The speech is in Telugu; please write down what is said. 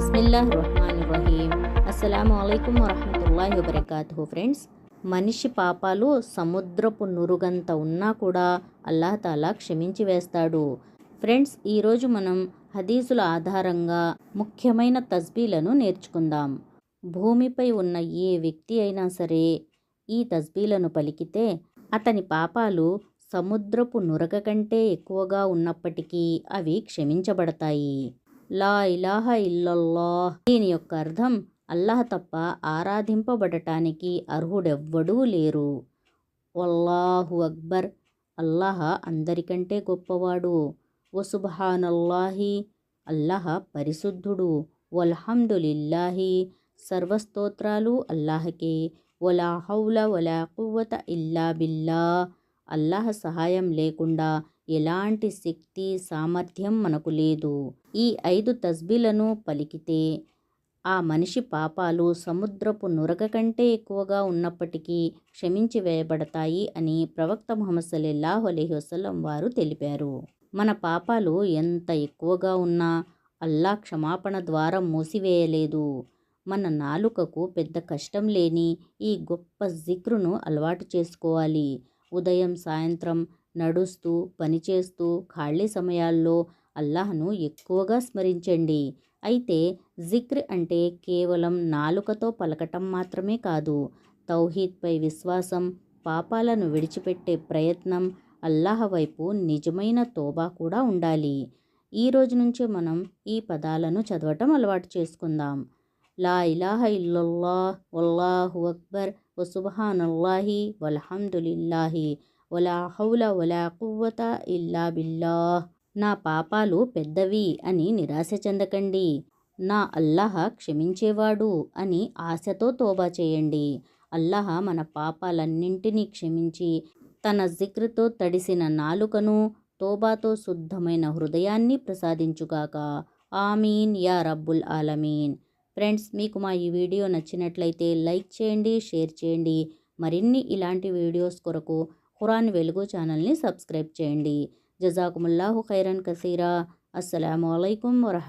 బిస్మిల్లాహిర్రహ్మానిర్రహీం. అస్సలాముఅలైకుం వరహ్మతుల్లాహి వబరకాతుహు. ఫ్రెండ్స్, మనిషి పాపాలు సముద్రపు నురుగంత ఉన్నా కూడా అల్లాహ్ తాలా క్షమించి వేస్తాడు. ఫ్రెండ్స్, ఈరోజు మనం హదీసుల ఆధారంగా ముఖ్యమైన తస్బీలను నేర్చుకుందాం. భూమిపై ఉన్న ఏ వ్యక్తి అయినా సరే ఈ తస్బీలను పలికితే అతని పాపాలు సముద్రపు నురగ కంటే ఎక్కువగా ఉన్నప్పటికీ అవి క్షమించబడతాయి. లా ఇలాహా ఇల్లల్లాహ్. దీని యొక్క అర్థం అల్లాహ్ తప్ప ఆరాధింపబడటానికి అర్హుడెవ్వడూ లేరు. వల్లాహు అక్బర్. అల్లాహ్ అందరికంటే గొప్పవాడు. వసుబ్హానల్లాహి. అల్లాహ్ పరిశుద్ధుడు. వల్హమ్దులిల్లాహి. సర్వస్తోత్రాలు అల్లాహకే. వలా హౌల వలా కువ్వత ఇల్లా బిల్లాహ్. అల్లాహ్ సహాయం లేకుండా ఎలాంటి శక్తి సామర్థ్యం మనకు లేదు. ఈ 5 తస్బీలను పలికితే ఆ మనిషి పాపాలు సముద్రపు నురగ కంటే ఎక్కువగా ఉన్నప్పటికీ క్షమించి వేయబడతాయి అని ప్రవక్త ముహమ్మద్ సల్లల్లాహు అలైహి వసల్లం వారు తెలిపారు. మన పాపాలు ఎంత ఎక్కువగా ఉన్నా అల్లాహ్ క్షమాపణ ద్వారం మూసివేయలేదు. మన నాలుకకు పెద్ద కష్టం లేని ఈ గొప్ప జిక్రును అలవాటు చేసుకోవాలి. ఉదయం సాయంత్రం నడుస్తూ పనిచేస్తూ ఖాళీ సమయాల్లో అల్లాహ్ను ఎక్కువగా స్మరించండి. అయితే జిక్ర్ అంటే కేవలం నాలుకతో పలకటం మాత్రమే కాదు. తౌహీద్పై విశ్వాసం, పాపాలను విడిచిపెట్టే ప్రయత్నం, అల్లాహ్ వైపు నిజమైన తోబా కూడా ఉండాలి. ఈ రోజు నుంచి మనం ఈ పదాలను చదవటం అలవాటు చేసుకుందాం. లా ఇలాహా ఇల్లల్లాహ్. వల్లాహు అక్బర్. వసుబ్హానల్లాహి. వల్హమ్దులిల్లాహి. వలా హౌల వలా కువ్వత ఇల్లా బిల్లాహ్. నా పాపాలు పెద్దవి అని నిరాశ చెందకండి. నా అల్లాహ్ క్షమించేవాడు అని ఆశతో తోబా చేయండి. అల్లాహ్ మన పాపాలన్నింటినీ క్షమించి తన జిక్రుతో తడిసిన నాలుకను, తోబాతో శుద్ధమైన హృదయాన్ని ప్రసాదించుగాక. ఆమీన్ యా రబ్బుల్ ఆలమీన్. ఫ్రెండ్స్, మీకు మా ఈ వీడియో నచ్చినట్లయితే లైక్ చేయండి, షేర్ చేయండి. మరిన్ని ఇలాంటి వీడియోస్ కొరకు ఖురాన్ వెలుగు ఛానల్ని సబ్స్క్రైబ్ చేయండి. జజాకుముల్లాహు ఖైరన్ కసీరా. అస్సలాము అలైకుం వరహమతుల్లాహి